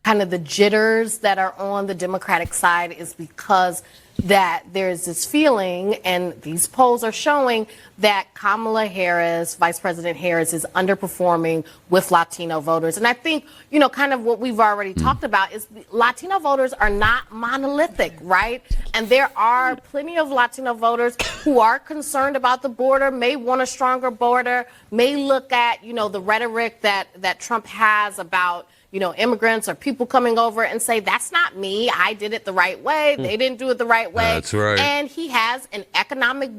kind of the jitters that are on the Democratic side is because that there's this feeling, and these polls are showing that Kamala Harris, Vice President Harris, is underperforming with Latino voters. And I think, kind of what we've already talked about is Latino voters are not monolithic, right? And there are plenty of Latino voters who are concerned about the border, may want a stronger border, may look at, the rhetoric that Trump has about immigrants or people coming over and say, that's not me. I did it the right way. They didn't do it the right way. That's right. And he has an economic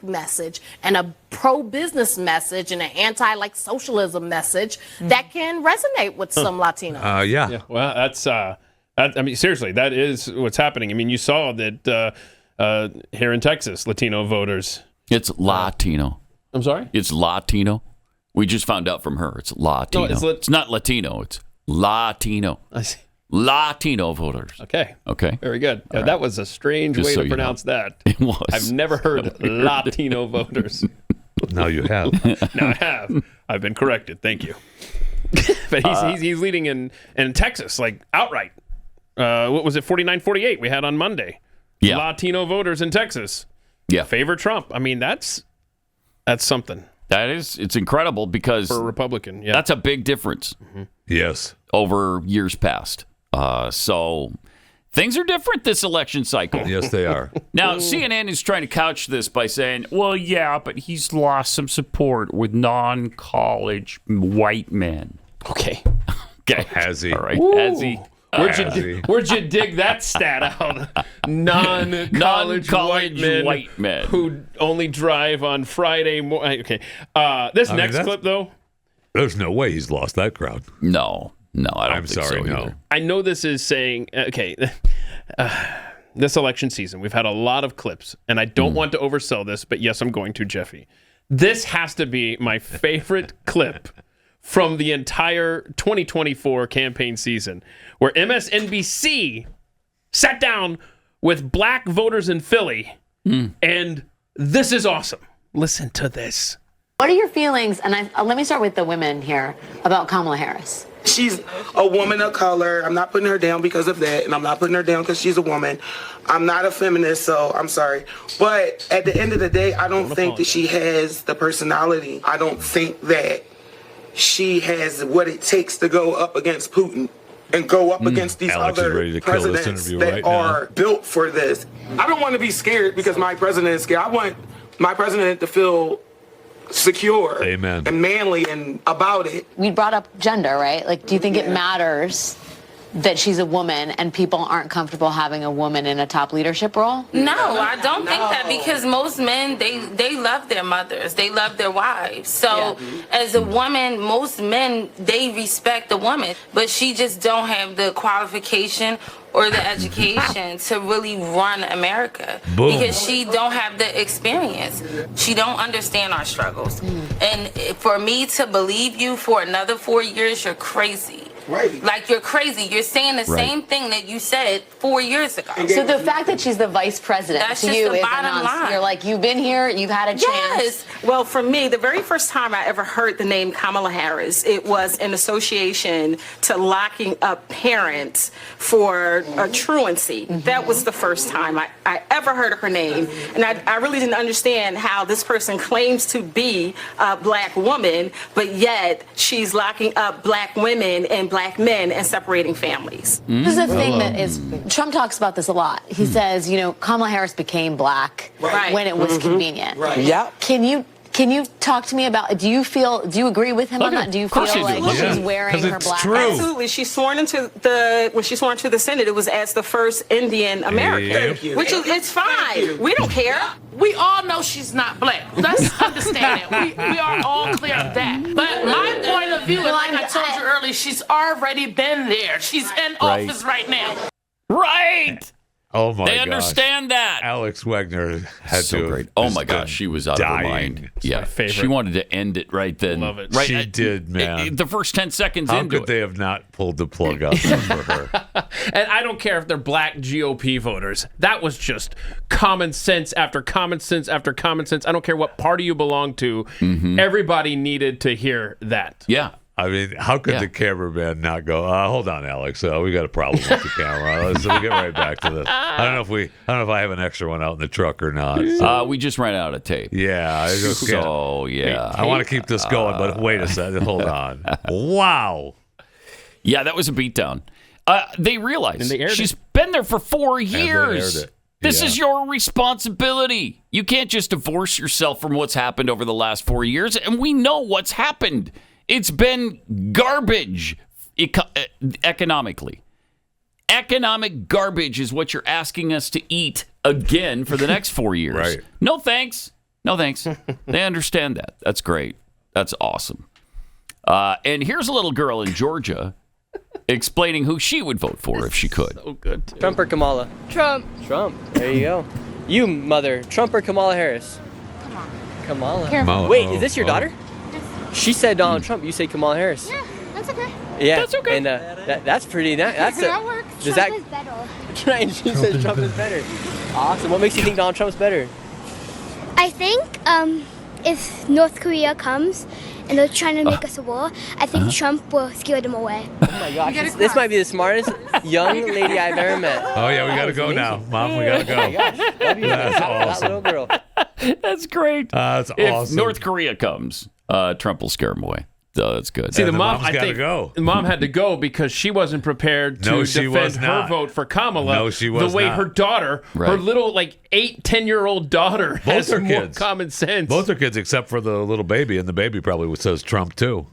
message and a pro-business message and an anti-socialism message that can resonate with some Latinos. Yeah. Well, that's, seriously, that is what's happening. I mean, you saw that here in Texas, Latino voters. It's Latino. I'm sorry? It's Latino. We just found out from her. It's Latino. No, it's not Latino. It's Latino. I see. Latino voters. Okay. Okay. Very good. Right. That was a strange Just way so to pronounce that. It was. I've never heard Latino voters. Now you have. Now I have. I've been corrected. Thank you. But he's leading in Texas, outright. What was it, 49-48 we had on Monday? Yeah. Latino voters in Texas. Yeah. Favor Trump. I mean, that's something. It's incredible because For a Republican, yeah. that's a big difference Yes. over years past. So things are different this election cycle. Yes, they are. Now, CNN is trying to couch this by saying, well, yeah, but he's lost some support with non-college white men. Okay. Okay. Has he? All right. Ooh. Has he? Where'd you dig that stat out? Non-college white men who only drive on Friday morning. Okay. This next clip, though. There's no way he's lost that crowd. No, I don't I'm think sorry, so no. either. I know this is saying, this election season, we've had a lot of clips, and I don't want to oversell this, but yes, I'm going to, Jeffy. This has to be my favorite clip from the entire 2024 campaign season, where MSNBC sat down with black voters in Philly, and this is awesome. Listen to this. What are your feelings, and let me start with the women here, about Kamala Harris? She's a woman of color. I'm not putting her down because of that, and I'm not putting her down because she's a woman. I'm not a feminist, so I'm sorry. But at the end of the day, I don't think that she has the personality. I don't think that she has what it takes to go up against Putin and go up against these Alex is other ready to kill this presidents interview that right are built for this. I don't want to be scared because my president is scared. I want my president to feel secure Amen. and manly and about it. We brought up gender, right? Do you think it matters that she's a woman and people aren't comfortable having a woman in a top leadership role? No, I don't think that, because most men, they love their mothers. They love their wives. So as a woman, most men, they respect the woman. But she just don't have the qualification or the education to really run America. Boom. Because she don't have the experience. She don't understand our struggles. And for me to believe you for another 4 years, you're crazy. Right. You're crazy. You're saying the same thing that you said 4 years ago. So the fact that she's the vice president That's to just you the is bottom line. You're you've been here, you've had a chance. Yes. Well, for me, the very first time I ever heard the name Kamala Harris, it was in association to locking up parents for truancy. That was the first time I ever heard of her name. And I really didn't understand how this person claims to be a black woman, but yet she's locking up black women and black men and separating families. This is the thing that is, Trump talks about this a lot. He says, Kamala Harris became black when it was convenient. Right. Yeah. Can you talk to me about, do you agree with him on that? Do you feel like she's wearing her black? True. Absolutely. She's sworn into when she sworn to the Senate, it was as the first Indian American. Thank you. Which is, it's fine. We don't care. We all know she's not black. Let's understand it. We are all clear of that. But my point of view is, like I told you earlier, she's already been there. She's in office right now. Right. Oh my They gosh. understand that. Alex Wagner had So to. great. Oh my gosh, she was out of her mind. my favorite. She wanted to end it right then. Love it. Right, She did, man. The first 10 seconds How into could they have not pulled the plug out for her? And I don't care if they're black GOP voters. That was just common sense after common sense after common sense. I don't care what party you belong to. Everybody needed to hear that. Yeah. I mean, how could the cameraman not go? Hold on, Alex. We got a problem with the camera. So we'll get right back to this. I don't know if I have an extra one out in the truck or not. So. We just ran out of tape. Yeah. So yeah, I want to keep this going, but wait a second. Hold on. Wow. Yeah, that was a beatdown. They realized she's been there for 4 years. This is your responsibility. You can't just divorce yourself from what's happened over the last 4 years, and we know what's happened. It's been garbage economically. Economic garbage is what you're asking us to eat again for the next 4 years. Right. No thanks. No thanks. They understand that. That's great. That's awesome. And here's a little girl in Georgia explaining who she would vote for if she could. So good. Too. Trump or Kamala? Trump. Trump. There you go. You, mother. Trump or Kamala Harris? Kamala. Careful. Wait, is this your daughter? She said Donald Trump. You say Kamala Harris. Yeah, that's okay. Yeah, That's okay. And that's pretty. That works. Does Trump that- is better. Right, she says Trump is better. Awesome. What makes you think Donald Trump's better? I think if North Korea comes and they're trying to make us a war, I think Trump will scare them away. Oh my gosh, this might be the smartest young lady I've ever met. Oh, yeah, we got to go now. Mom, we got to go. Oh my gosh, love you. That's That awesome. little girl. That's great. That's If awesome. North Korea comes, Trump will scare him away. So that's good. See, And the the mom, mom's I gotta think go. the mom had to go because she wasn't prepared to No, she was defend her not. vote for Kamala. No, she was the way not. her daughter, her Right. little 8-10-year-old daughter, has her more kids. common sense. Both are kids except for the little baby, and the baby probably says Trump too.